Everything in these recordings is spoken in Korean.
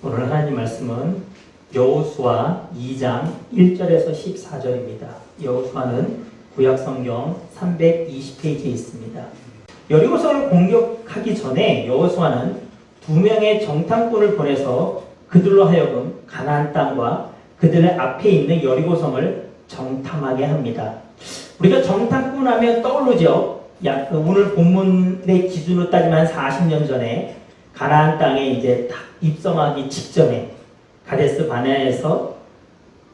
오늘 하나님 말씀은 여호수아 2장 1절에서 14절입니다. 여호수아는 구약성경 320페이지에 있습니다. 여리고성을 공격하기 전에 여호수아는 2명의 정탐꾼을 보내서 그들로 하여금 가나안 땅과 그들의 앞에 있는 여리고성을 정탐하게 합니다. 우리가 정탐꾼 하면 떠오르죠. 오늘 본문의 기준으로 따지면 40년 전에 가나안 땅에 이제 딱 입성하기 직전에 가데스 바네아에서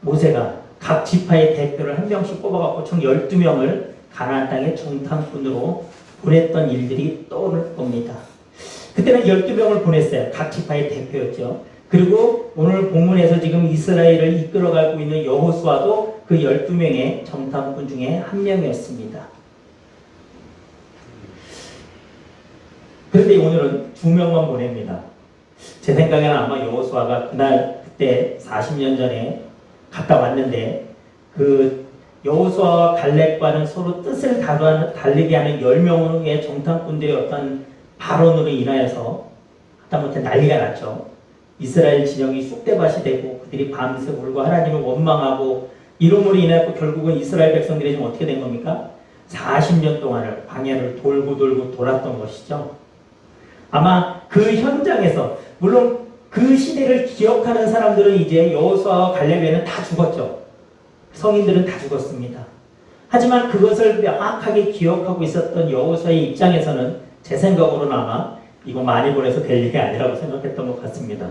모세가 각 지파의 대표를 한 명씩 뽑아갖고 총 12명을 가나안 땅의 정탐꾼으로 보냈던 일들이 떠오를 겁니다. 그때는 12명을 보냈어요. 각 지파의 대표였죠. 그리고 오늘 본문에서 지금 이스라엘을 이끌어가고 있는 여호수아도 그 12명의 정탐꾼 중에 한 명이었습니다. 그런데 오늘은 2명만 보냅니다. 제 생각에는 아마 여호수아가 그때 40년 전에 갔다 왔는데 그 여호수아와 갈렙과는 서로 뜻을 다르게 하는 10명의 정탐꾼들의 어떤 발언으로 인하여서 하다못해 난리가 났죠. 이스라엘 진영이 쑥대밭이 되고 그들이 밤새 울고 하나님을 원망하고 이름으로 인하여 결국은 이스라엘 백성들이 지금 어떻게 된 겁니까? 40년 동안을 광야를 돌고 돌았던 것이죠. 아마 그 현장에서 물론 그 시대를 기억하는 사람들은 이제 여호수아와 갈렙에는 다 죽었죠. 성인들은 다 죽었습니다. 하지만 그것을 명확하게 기억하고 있었던 여호수아의 입장에서는 제 생각으로는 아마 이거 많이 보내서 될 일이 아니라고 생각했던 것 같습니다.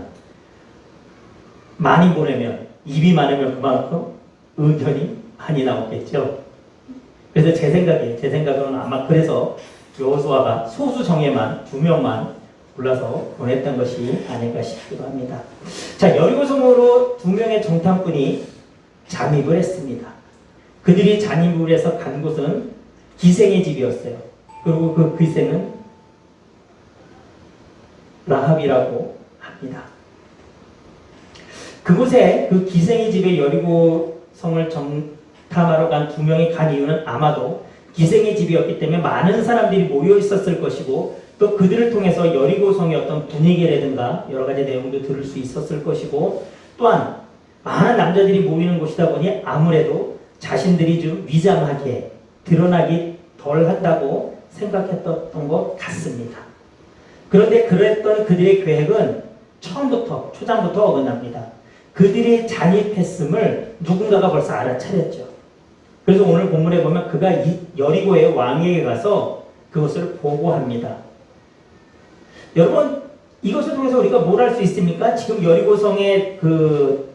많이 보내면 입이 많으면 그만큼 의견이 많이 나오겠죠. 그래서 제 생각으로는 아마 그래서 여호수아가 소수 정예만 2명만 골라서 보냈던 것이 아닐까 싶기도 합니다. 자, 여리고성으로 2명의 정탐꾼이 잠입을 했습니다. 그들이 잠입을 해서 간 곳은 기생의 집이었어요. 그리고 그 기생은 라합이라고 합니다. 그곳에 그 기생의 집에 여리고성을 정탐하러 간 2명이 간 이유는 아마도 기생의 집이었기 때문에 많은 사람들이 모여 있었을 것이고 또 그들을 통해서 여리고성의 어떤 분위기라든가 여러 가지 내용도 들을 수 있었을 것이고 또한 많은 남자들이 모이는 곳이다 보니 아무래도 자신들이 좀 위장하게 드러나기 덜 한다고 생각했던 것 같습니다. 그런데 그랬던 그들의 계획은 초장부터 어긋납니다. 그들이 잔입했음을 누군가가 벌써 알아차렸죠. 그래서 오늘 본문에 보면 그가 여리고의 왕에게 가서 그것을 보고합니다. 여러분, 이것을 통해서 우리가 뭘 할 수 있습니까? 지금 여리고성의 그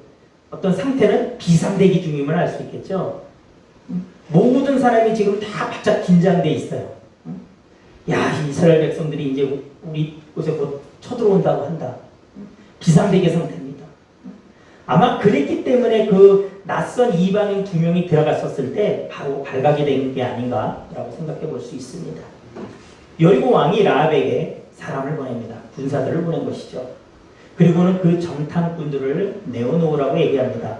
어떤 상태는 비상대기 중임을 알 수 있겠죠. 모든 사람이 지금 다 바짝 긴장돼 있어요. 야, 이스라엘 백성들이 이제 우리 곳에 곧 쳐들어온다고 한다. 비상대기 상태입니다. 아마 그랬기 때문에 그 낯선 이방인 2명이 들어갔었을 때 바로 발각이 된 게 아닌가라고 생각해 볼 수 있습니다. 여리고 왕이 라합에게 사람을 보냅니다. 군사들을 보낸 것이죠. 그리고는 그 정탐꾼들을 내어놓으라고 얘기합니다.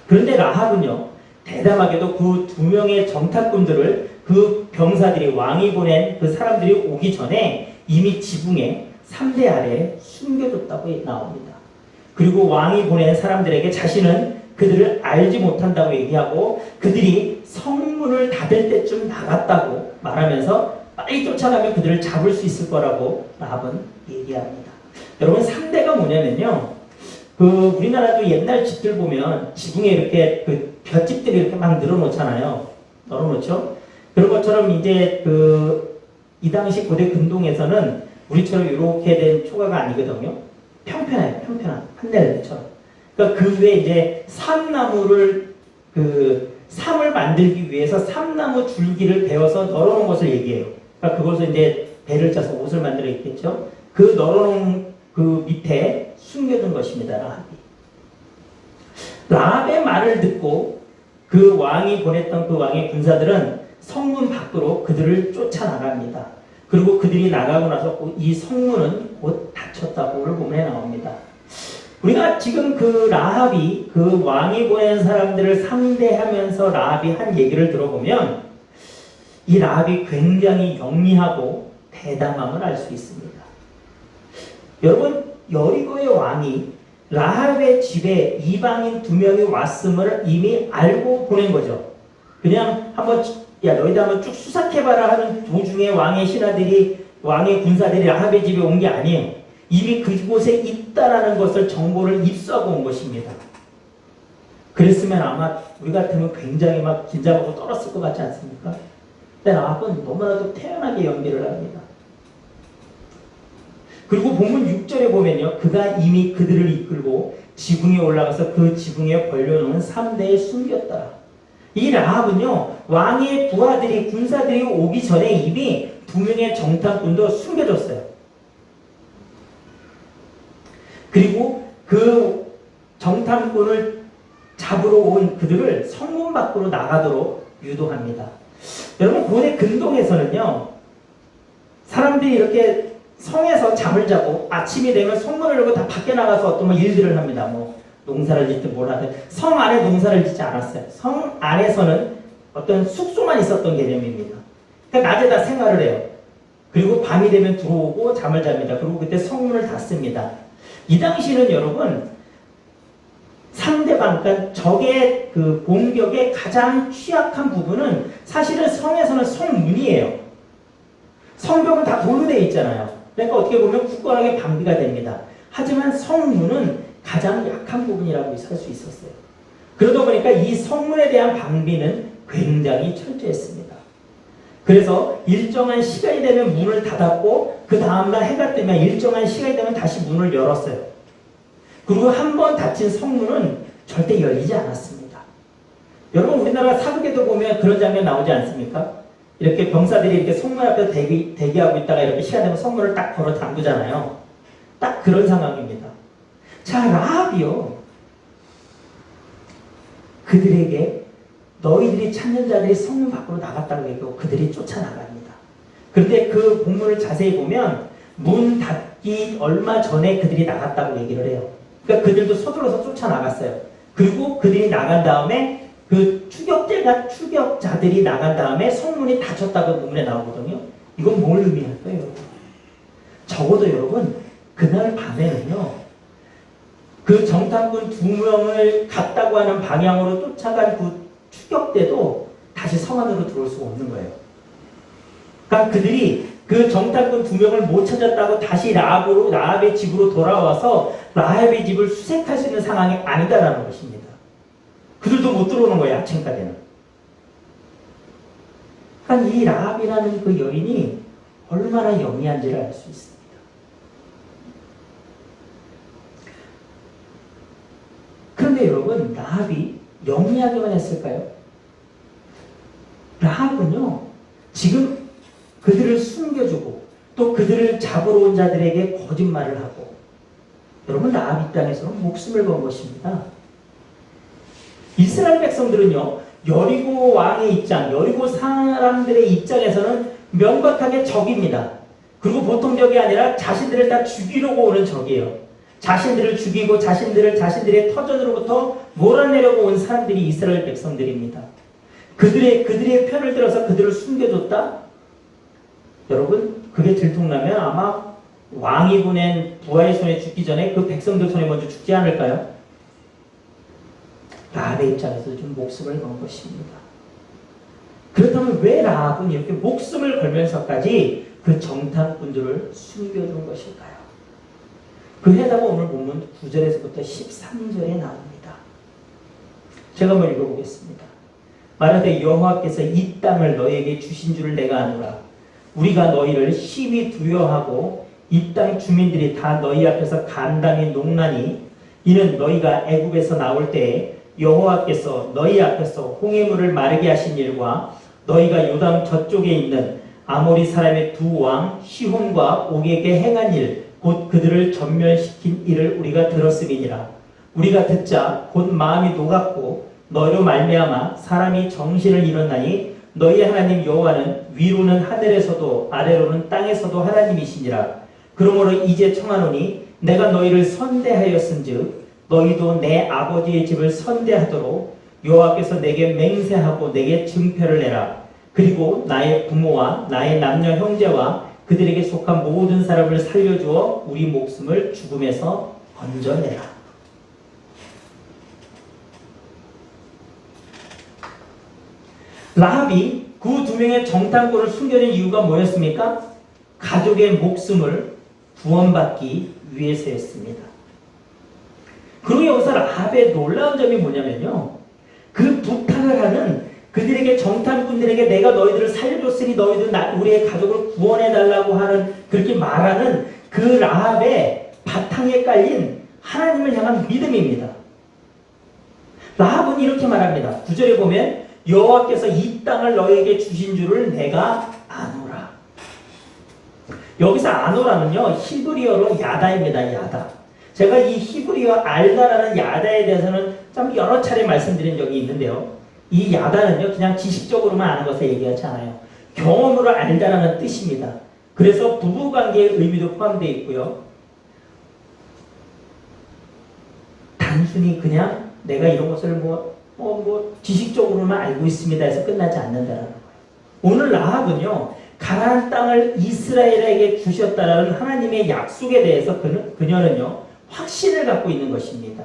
그런데 라합은요, 대담하게도 그 2명의 정탐꾼들을 그 병사들이 왕이 보낸 그 사람들이 오기 전에 이미 지붕에 3대 아래에 숨겨뒀다고 나옵니다. 그리고 왕이 보낸 사람들에게 자신은 그들을 알지 못한다고 얘기하고 그들이 성문을 닫을 때쯤 나갔다고 말하면서 빨리 쫓아가면 그들을 잡을 수 있을 거라고 라합은 얘기합니다. 여러분, 3대가 뭐냐면요, 우리나라도 옛날 집들 보면 지붕에 이렇게 그 볏집들이 이렇게 막 널어놓죠. 그런 것처럼 이제 이 당시 고대 근동에서는 우리처럼 이렇게 된 초가가 아니거든요. 평평한 판넬처럼. 그러니까 그 위에 이제 삼나무를 삼을 만들기 위해서 삼나무 줄기를 베어서 널어놓은 것을 얘기해요. 그러니까 그것을 이제 배를 짜서 옷을 만들어 있겠죠. 그 널어놓은 그 밑에 숨겨둔 것입니다. 라합이. 라합의 말을 듣고 그 왕이 보냈던 그 왕의 군사들은 성문 밖으로 그들을 쫓아나갑니다. 그리고 그들이 나가고 나서 이 성문은 곧 닫혔다고 오늘 본문에 나옵니다. 우리가 지금 그 라합이 그 왕이 보낸 사람들을 상대하면서 라합이 한 얘기를 들어보면 이 라합이 굉장히 영리하고 대담함을 알 수 있습니다. 여러분, 여리고의 왕이 라합의 집에 이방인 2명이 왔음을 이미 알고 보낸 거죠. 그냥 한번 야 너희들 한번 쭉 수색해봐라 하는 도중에 왕의 신하들이 왕의 군사들이 라합의 집에 온 게 아니에요. 이미 그곳에 있다라는 것을 정보를 입수하고 온 것입니다. 그랬으면 아마 우리 같으면 굉장히 막 긴장하고 떨었을 것 같지 않습니까? 근데 라합은 너무나도 태연하게 연기를 합니다. 그리고 본문 6절에 보면요. 그가 이미 그들을 이끌고 지붕에 올라가서 그 지붕에 벌려놓은 3대에 숨겼다. 이 라합은요. 왕의 부하들이 군사들이 오기 전에 이미 2명의 정탐꾼도 숨겨줬어요. 그리고 그 정탐꾼을 잡으러 온 그들을 성문 밖으로 나가도록 유도합니다. 여러분 고대 근동에서는요. 사람들이 이렇게 성에서 잠을 자고 아침이 되면 성문을 열고 다 밖에 나가서 어떤 일들을 합니다. 뭐 농사를 짓든 뭘 하든 성 안에 농사를 짓지 않았어요. 성 안에서는 어떤 숙소만 있었던 개념입니다. 그러니까 낮에 다 생활을 해요. 그리고 밤이 되면 들어오고 잠을 잡니다. 그리고 그때 성문을 닫습니다. 이 당시는 여러분 상대방, 그러니까 적의 그 공격의 가장 취약한 부분은 사실은 성에서는 성문이에요. 성벽은 다 돌로 되어 있잖아요. 그러니까 어떻게 보면 굳건하게 방비가 됩니다. 하지만 성문은 가장 약한 부분이라고 할 수 있었어요. 그러다 보니까 이 성문에 대한 방비는 굉장히 철저했습니다. 그래서 일정한 시간이 되면 문을 닫았고 그 다음날 해가 뜨면 일정한 시간이 되면 다시 문을 열었어요. 그리고 한 번 닫힌 성문은 절대 열리지 않았습니다. 여러분 우리나라 사극에도 보면 그런 장면 나오지 않습니까? 이렇게 병사들이 이렇게 성문 앞에서 대기하고 있다가 이렇게 시간 되면 성문을 딱 걸어 잠그잖아요. 딱 그런 상황입니다. 자, 라합이요. 그들에게 너희들이 찾는 자들이 성문 밖으로 나갔다고 얘기하고 그들이 쫓아나갑니다. 그런데 그 본문을 자세히 보면 문 닫기 얼마 전에 그들이 나갔다고 얘기를 해요. 그러니까 그들도 서둘러서 쫓아나갔어요. 그리고 그들이 나간 다음에 그 추격자들이 나간 다음에 성문이 닫혔다고 본문에 나오거든요. 이건 뭘 의미할까요, 여러분? 적어도 여러분 그날 밤에는요. 그 정탐꾼 2명을 갔다고 하는 방향으로 쫓아간 그 추격대도 다시 성 안으로 들어올 수가 없는 거예요. 그러니까 그들이 그 정탐꾼 2명을 못 찾았다고 다시 라합의 집으로 돌아와서 라합의 집을 수색할 수 있는 상황이 아니다라는 것입니다. 그들도 못 들어오는 거예요. 아침까지는. 그러니까 이 라합이라는 그 여인이 얼마나 영리한지를 알 수 있습니다. 그런데 여러분 라합이 영리하기만 했을까요? 라합은요. 지금 그들을 숨겨주고 또 그들을 잡으러 온 자들에게 거짓말을 하고 여러분 라합 입장에서는 목숨을 건 것입니다. 이스라엘 백성들은요. 여리고 왕의 입장, 여리고 사람들의 입장에서는 명백하게 적입니다. 그리고 보통 적이 아니라 자신들을 다 죽이려고 오는 적이에요. 자신들을 죽이고 자신들의 터전으로부터 몰아내려고 온 사람들이 이스라엘 백성들입니다. 그들의 편을 들어서 그들을 숨겨줬다? 여러분 그게 들통나면 아마 왕이 보낸 부하의 손에 죽기 전에 그 백성들 손에 먼저 죽지 않을까요? 라합의 입장에서 좀 목숨을 건 것입니다. 그렇다면 왜 라합은 이렇게 목숨을 걸면서까지 그 정탐꾼들을 숨겨준 것일까요? 그 해답은 오늘 본문 9절에서부터 13절에 나옵니다. 제가 한번 읽어보겠습니다. 말하되 여호와께서 이 땅을 너희에게 주신 줄을 내가 아노라. 우리가 너희를 심히 두려워하고 이 땅 주민들이 다 너희 앞에서 간담이 농나니 이는 너희가 애굽에서 나올 때에 여호와께서 너희 앞에서 홍해물을 마르게 하신 일과 너희가 요단 저쪽에 있는 아모리 사람의 2왕 시혼과 옥에게 행한 일 곧 그들을 전멸시킨 일을 우리가 들었음이니라. 우리가 듣자 곧 마음이 녹았고 너희로 말미암아 사람이 정신을 잃었나니 너희 하나님 여호와는 위로는 하늘에서도 아래로는 땅에서도 하나님이시니라. 그러므로 이제 청하노니 내가 너희를 선대하였은즉 너희도 내 아버지의 집을 선대하도록 여호와께서 내게 맹세하고 내게 증표를 내라. 그리고 나의 부모와 나의 남녀 형제와 그들에게 속한 모든 사람을 살려주어 우리 목숨을 죽음에서 건져내라. 라합이 그 두 명의 정탐꾼을 숨겨둔 이유가 뭐였습니까? 가족의 목숨을 구원받기 위해서였습니다. 그리고 여기서 라합의 놀라운 점이 뭐냐면요. 그 부탁을 하는 그들에게 정탐꾼들에게 내가 너희들을 살려줬으니 너희들 우리의 가족을 구원해달라고 하는 그렇게 말하는 그 라합의 바탕에 깔린 하나님을 향한 믿음입니다. 라합은 이렇게 말합니다. 9절에 보면 여호와께서 이 땅을 너희에게 주신 줄을 내가 아노라. 여기서 아노라는요 히브리어로 야다입니다. 야다. 제가 이 히브리어 알다라는 야다에 대해서는 참 여러 차례 말씀드린 적이 있는데요. 이 야다는요 그냥 지식적으로만 아는 것을 얘기하지 않아요. 경험으로 알다라는 뜻입니다. 그래서 부부관계의 의미도 포함되어 있고요. 단순히 그냥 내가 이런 것을 지식적으로만 알고 있습니다 해서 끝나지 않는다라는 거예요. 오늘 라합은요 가나안 땅을 이스라엘에게 주셨다라는 하나님의 약속에 대해서 그녀는요 확신을 갖고 있는 것입니다.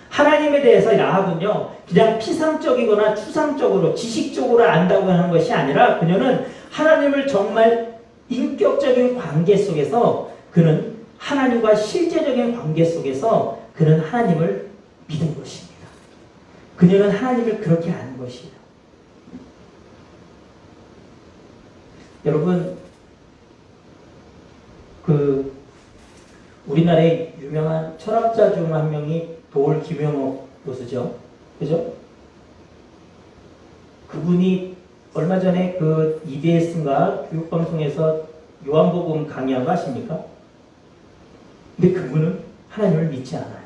하나님에 대해서 라합은요 그냥 피상적이거나 추상적으로 지식적으로 안다고 하는 것이 아니라 그녀는 하나님을 정말 인격적인 관계 속에서 그는 하나님과 실제적인 관계 속에서 그는 하나님을 믿은 것입니다. 그녀는 하나님을 그렇게 아는 것이에요. 여러분 우리나라의 유명한 철학자 중 한 명이 도올 김영옥 교수죠. 그죠? 그분이 얼마 전에 그 EBS인가 교육방송에서 요한복음 강의한 거 아십니까? 근데 그분은 하나님을 믿지 않아요.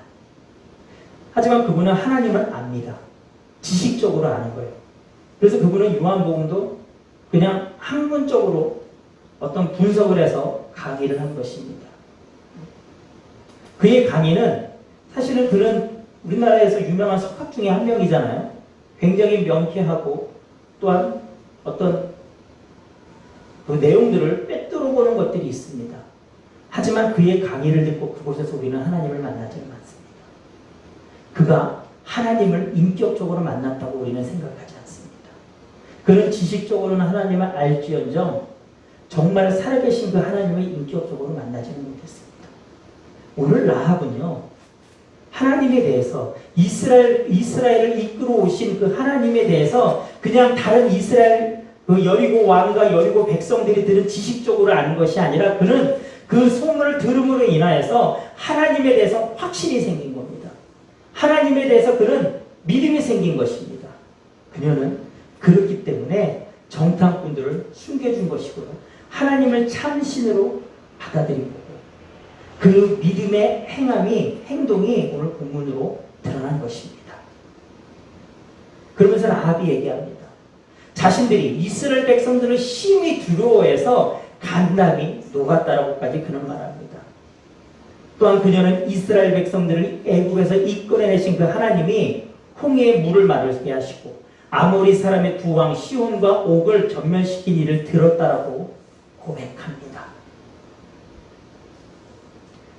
하지만 그분은 하나님을 압니다. 지식적으로 아는 거예요. 그래서 그분은 요한복음도 그냥 학문적으로 어떤 분석을 해서 강의를 한 것입니다. 그의 강의는 사실은 그는 우리나라에서 유명한 석학 중에 한 명이잖아요. 굉장히 명쾌하고 또한 어떤 그 내용들을 빼뚫어 보는 것들이 있습니다. 하지만 그의 강의를 듣고 그곳에서 우리는 하나님을 만나지 않습니다. 그가 하나님을 인격적으로 만났다고 우리는 생각하지 않습니다. 그는 지식적으로는 하나님을 알지언정 정말 살아계신 그 하나님을 인격적으로 만나지는 못했습니다. 오늘 라합은요 하나님에 대해서 이스라엘을 이끌어 오신 그 하나님에 대해서 그냥 다른 이스라엘 그 여리고 왕과 여리고 백성들이 들은 지식적으로 아는 것이 아니라 그는 그 소문을 들음으로 인하여서 하나님에 대해서 확신이 생긴 겁니다. 하나님에 대해서 그는 믿음이 생긴 것입니다. 그녀는 그렇기 때문에 정탐꾼들을 숨겨준 것이고요. 하나님을 참신으로 받아들인 거고 그 믿음의 행동이 오늘 본문으로 드러난 것입니다. 그러면서 라합이 얘기합니다. 자신들이 이스라엘 백성들을 심히 두려워해서 간담이 녹았다라고까지 그는 말합니다. 또한 그녀는 이스라엘 백성들을 애국에서 이끌어내신 그 하나님이 홍해의 물을 마르게 하시고 아모리 사람의 두 왕 시온과 옥을 전멸시킨 일을 들었다라고 고백합니다.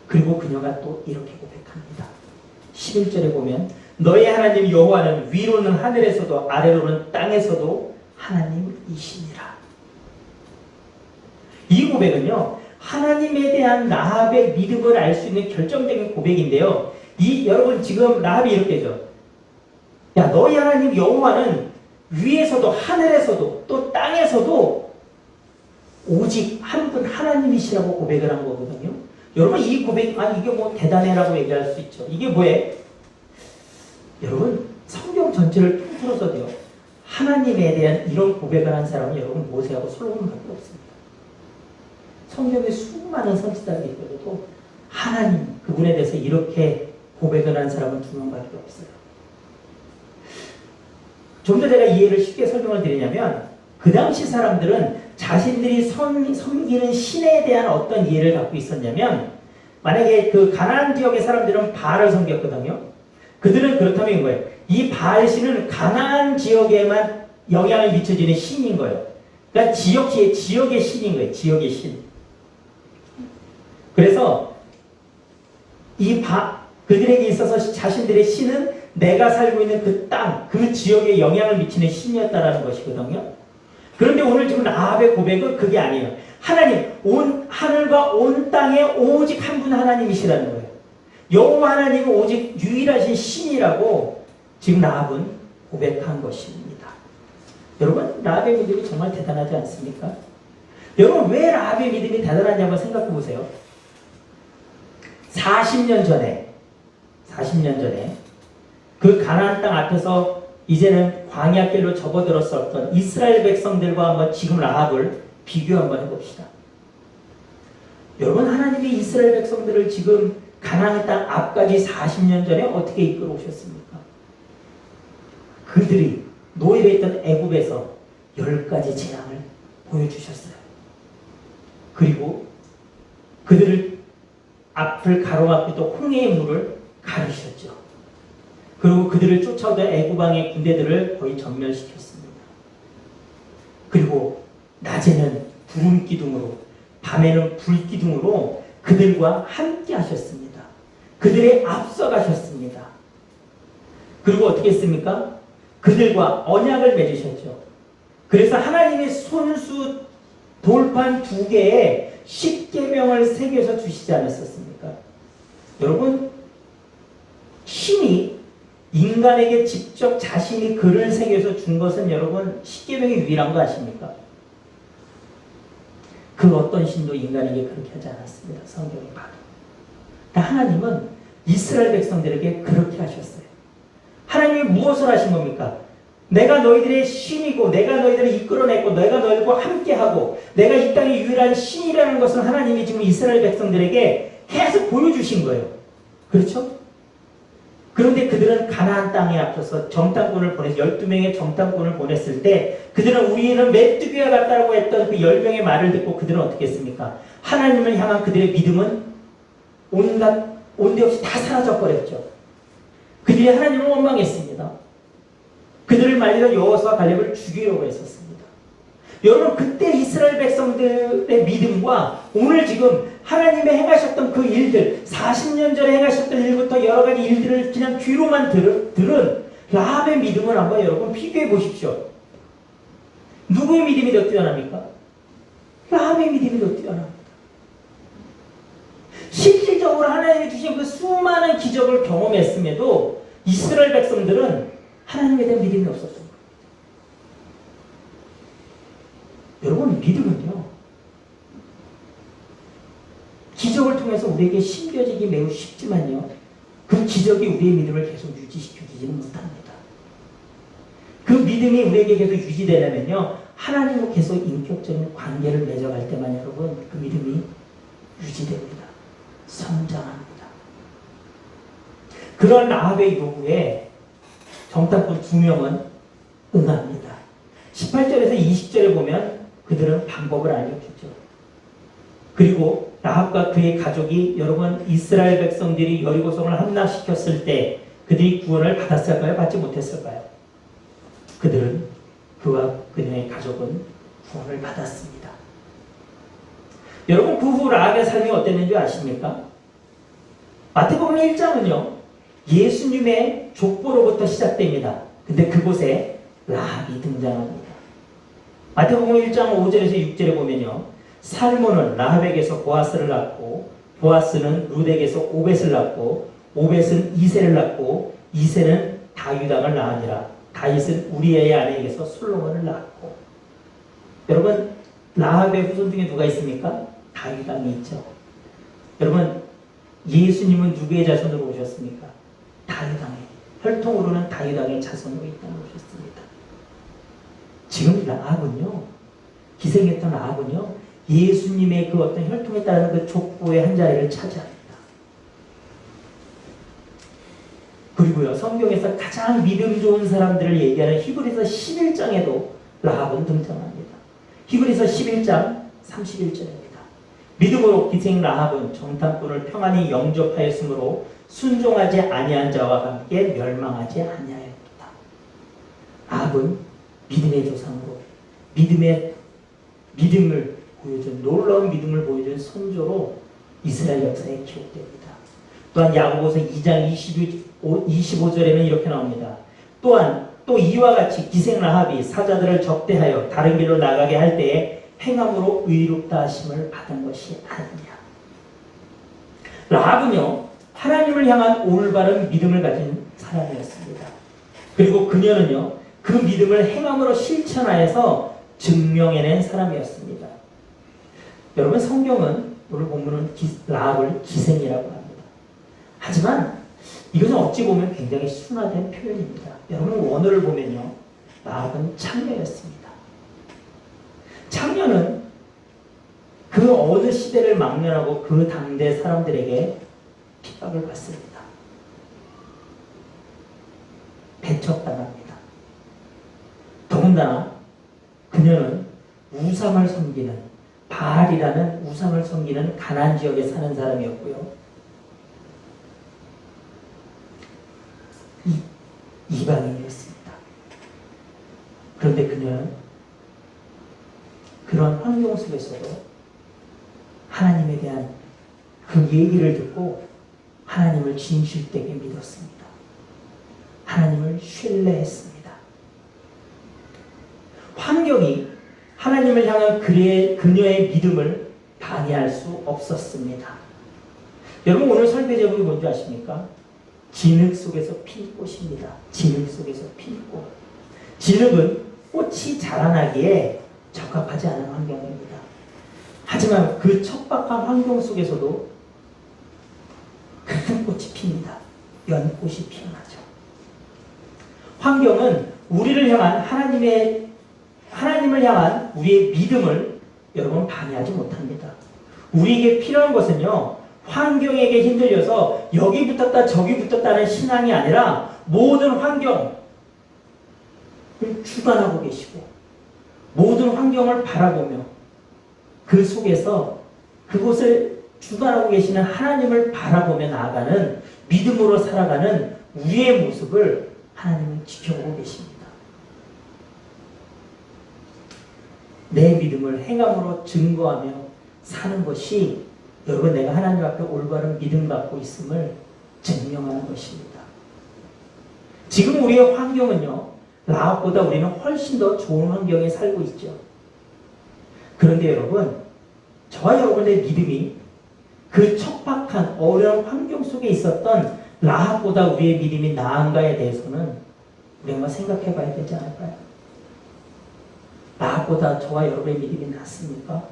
그리고 그녀가 또 이렇게 고백합니다. 11절에 보면 너의 하나님 여호와는 위로는 하늘에서도 아래로는 땅에서도 하나님이시니라. 이 고백은요 하나님에 대한 라합의 믿음을 알 수 있는 결정적인 고백인데요. 여러분 지금 라합이 이렇게 죠. 야 너희 하나님 여호와는 위에서도 하늘에서도 또 땅에서도 오직 한 분 하나님이시라고 고백을 한 거거든요. 여러분 이 고백 이게 뭐 대단해라고 얘기할 수 있죠. 이게 뭐예요? 여러분 성경 전체를 통틀어서도요 하나님에 대한 이런 고백을 한 사람은 여러분 모세하고 솔로몬밖에 없습니다. 성경에 수많은 선지자들이 있어도 하나님 그분에 대해서 이렇게 고백을 한 사람은 두 명밖에 없어요. 좀 더 제가 이해를 쉽게 설명을 드리냐면 그 당시 사람들은 자신들이 섬기는 신에 대한 어떤 이해를 갖고 있었냐면 만약에 그 가나안 지역의 사람들은 바알을 섬겼거든요. 그들은 그렇다면 이거예요. 이 바알 신은 가나안 지역에만 영향을 미쳐지는 신인 거예요. 그러니까 지역의 신인 거예요. 지역의 신. 그래서 그들에게 있어서 자신들의 신은 내가 살고 있는 그 땅, 그 지역에 영향을 미치는 신이었다라는 것이거든요. 그런데 오늘 지금 라합의 고백은 그게 아니에요. 하나님, 온 하늘과 온 땅에 오직 한 분 하나님이시라는 거예요. 여호와 하나님은 오직 유일하신 신이라고 지금 라합은 고백한 것입니다. 여러분, 라합의 믿음이 정말 대단하지 않습니까? 여러분, 왜 라합의 믿음이 대단하냐고 한번 생각해 보세요. 40년 전에 그 가나안 땅 앞에서 이제는 광야길로 접어들었었던 이스라엘 백성들과 한번 지금 라합을 비교 한번 해봅시다. 여러분, 하나님이 이스라엘 백성들을 지금 가나안 땅 앞까지 40년 전에 어떻게 이끌어 오셨습니까? 그들이 노예로 있던 애굽에서 10가지 재앙을 보여주셨어요. 그리고 그들을 앞을 가로막기도 홍해의 물을 가르셨죠. 그리고 그들을 쫓아오던 애굽왕의 군대들을 거의 전멸시켰습니다. 그리고 낮에는 구름 기둥으로, 밤에는 불 기둥으로 그들과 함께 하셨습니다. 그들의 앞서가셨습니다. 그리고 어떻게 했습니까? 그들과 언약을 맺으셨죠. 그래서 하나님의 손수 돌판 2개에 10계명을 새겨서 주시지 않았었습니까? 여러분, 신이 인간에게 직접 자신이 글을 새겨서 준 것은 여러분 10계명이 유일한 거 아십니까? 그 어떤 신도 인간에게 그렇게 하지 않았습니다. 성경에 봐도. 하나님은 이스라엘 백성들에게 그렇게 하셨어요. 하나님이 무엇을 하신 겁니까? 내가 너희들의 신이고 내가 너희들을 이끌어냈고 내가 너희들과 함께하고 내가 이 땅의 유일한 신이라는 것을 하나님이 지금 이스라엘 백성들에게 계속 보여주신 거예요. 그렇죠? 그런데 그들은 가나안 땅에 앞서서 정탐꾼을 보내서 12명의 정탐꾼을 보냈을 때 그들은 우리는 메뚜기와 같다고 했던 그 10명의 말을 듣고 그들은 어떻게 했습니까? 하나님을 향한 그들의 믿음은 온데없이 다 사라져버렸죠. 그들이 하나님을 원망했습니다. 그들을 말리던 여호수아와 갈렙을 죽이려고 했었습니다. 여러분, 그때 이스라엘 백성들의 믿음과 오늘 지금 하나님의 행하셨던 그 일들, 40년 전에 행하셨던 일부터 여러 가지 일들을 그냥 귀로만 들은 라합의 믿음을 한번 여러분 비교해 보십시오. 누구의 믿음이 더 뛰어납니까? 라합의 믿음이 더 뛰어납니다. 실질적으로 하나님이 주신 그 수많은 기적을 경험했음에도 이스라엘 백성들은 하나님에 대한 믿음이 없었습니다. 여러분, 믿음은요, 기적을 통해서 우리에게 심겨지기 매우 쉽지만요, 그 기적이 우리의 믿음을 계속 유지시켜주지는 못합니다. 그 믿음이 우리에게 계속 유지되려면요, 하나님과 계속 인격적인 관계를 맺어갈 때만 여러분, 그 믿음이 유지됩니다. 성장합니다. 그런 라합의 요구에 정탐꾼 2명은 응합니다. 18절에서 20절에 보면 그들은 방법을 알려주죠. 그리고 라합과 그의 가족이 여러분 이스라엘 백성들이 여리고성을 함락시켰을 때 그들이 구원을 받았을까요? 받지 못했을까요? 그들은 그와 그녀의 가족은 구원을 받았습니다. 여러분, 그 후 라합의 삶이 어땠는지 아십니까? 마태복음 1장은요 예수님의 족보로부터 시작됩니다. 근데 그곳에 라합이 등장합니다. 마태복음 1장 5절에서 6절에 보면요, 살몬은 라합에게서 보아스를 낳고 보아스는 룻에게서 오벳을 낳고 오벳은 이새를 낳고 이새는 다윗왕을 낳으니라. 다윗은 우리의 아내에게서 솔로몬을 낳았고. 여러분, 라합의 후손 중에 누가 있습니까? 다윗왕이 있죠. 여러분, 예수님은 누구의 자손으로 오셨습니까? 다윗왕의, 혈통으로는 다윗왕의 자손으로 이 땅에 오셨습니다. 지금 라합은요, 기생했던 라합은요, 예수님의 그 어떤 혈통에 따른 그 족보의 한 자리를 차지합니다. 그리고요, 성경에서 가장 믿음 좋은 사람들을 얘기하는 히브리서 11장에도 라합은 등장합니다. 히브리서 11장 31절입니다. 믿음으로 기생 라합은 정탐꾼을 평안히 영접하였으므로 순종하지 아니한 자와 함께 멸망하지 아니하였다. 라합은 믿음의 조상으로 믿음을 보여준, 놀라운 믿음을 보여준 선조로 이스라엘 역사에 기록됩니다. 또한 야고보서 2장 25절에는 이렇게 나옵니다. 또한 또 이와 같이 기생 라합이 사자들을 접대하여 다른 길로 나가게 할 때에 행함으로 의롭다 하심을 받은 것이 아니냐. 라합은요, 하나님을 향한 올바른 믿음을 가진 사람이었습니다. 그리고 그녀는요, 그 믿음을 행함으로 실천하여서 증명해낸 사람이었습니다. 여러분, 성경은 오늘 본문은 라합을 기생이라고 합니다. 하지만 이것은 어찌 보면 굉장히 순화된 표현입니다. 여러분, 원어를 보면요, 라합은 창녀였습니다. 창녀는 그 어느 시대를 막론하고 그 당대 사람들에게 핍박을 받습니다. 배척당합니다. 더군다나 그녀는 우상을 섬기는, 바알이라는 우상을 섬기는 가나안 지역에 사는 사람이었고요. 이방인이었습니다. 그런데 그녀는 그런 환경 속에서도 하나님에 대한 그 얘기를 듣고 하나님을 진실되게 믿었습니다. 하나님을 신뢰했습니다. 환경이 하나님을 향한 그녀의 믿음을 방해할 수 없었습니다. 여러분, 오늘 설교 제목이 뭔지 아십니까? 진흙 속에서 필 꽃입니다. 진흙 속에서 필 꽃. 진흙은 꽃이 자라나기에 적합하지 않은 환경입니다. 하지만 그 척박한 환경 속에서도 큰 꽃이 핍니다. 연꽃이 피어나죠. 환경은 우리를 향한 하나님을 향한 우리의 믿음을 여러분 방해하지 못합니다. 우리에게 필요한 것은요, 환경에게 흔들려서 여기 붙었다 저기 붙었다는 신앙이 아니라 모든 환경을 주관하고 계시고 모든 환경을 바라보며 그 속에서 그곳을 주관하고 계시는 하나님을 바라보며 나아가는, 믿음으로 살아가는 우리의 모습을 하나님은 지켜보고 계십니다. 내 믿음을 행함으로 증거하며 사는 것이 여러분, 내가 하나님 앞에 올바른 믿음 갖고 있음을 증명하는 것입니다. 지금 우리의 환경은요, 라합보다 우리는 훨씬 더 좋은 환경에 살고 있죠. 그런데 여러분, 저와 여러분의 믿음이 그 척박한 어려운 환경 속에 있었던 라합보다 우리의 믿음이 나은가에 대해서는 우리가 한번 생각해 봐야 되지 않을까요? 라합보다 저와 여러분의 믿음이 낫습니까?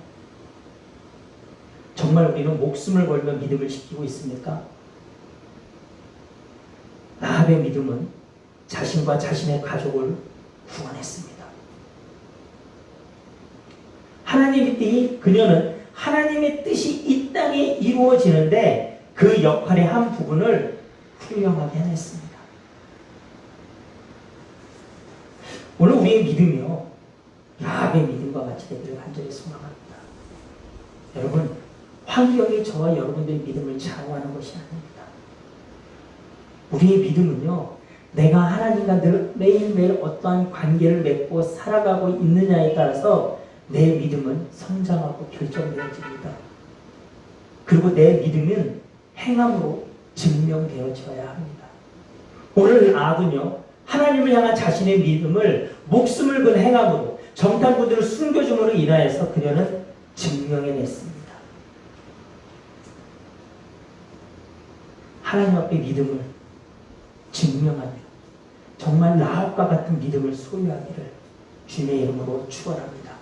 정말 우리는 목숨을 걸며 믿음을 지키고 있습니까? 라합의 믿음은 자신과 자신의 가족을 구원했습니다. 그녀는 하나님의 뜻이 이 땅에 이루어지는데 그 역할의 한 부분을 훌륭하게 해냈습니다. 오늘 우리의 믿음이요, 라합의 믿음과 같이 되기를 간절히 소망합니다. 여러분, 환경이 저와 여러분들의 믿음을 좌우하는 것이 아닙니다. 우리의 믿음은요, 내가 하나님과 매일매일 어떠한 관계를 맺고 살아가고 있느냐에 따라서 내 믿음은 성장하고 결정되어집니다. 그리고 내 믿음은 행함으로 증명되어져야 합니다. 오늘 라합은요, 하나님을 향한 자신의 믿음을 목숨을 건 행함으로, 정탐꾼들을 숨겨줌으로 인하여서 그녀는 증명해냈습니다. 하나님 앞에 믿음을 증명하며 정말 라합과 같은 믿음을 소유하기를 주님의 이름으로 축원합니다.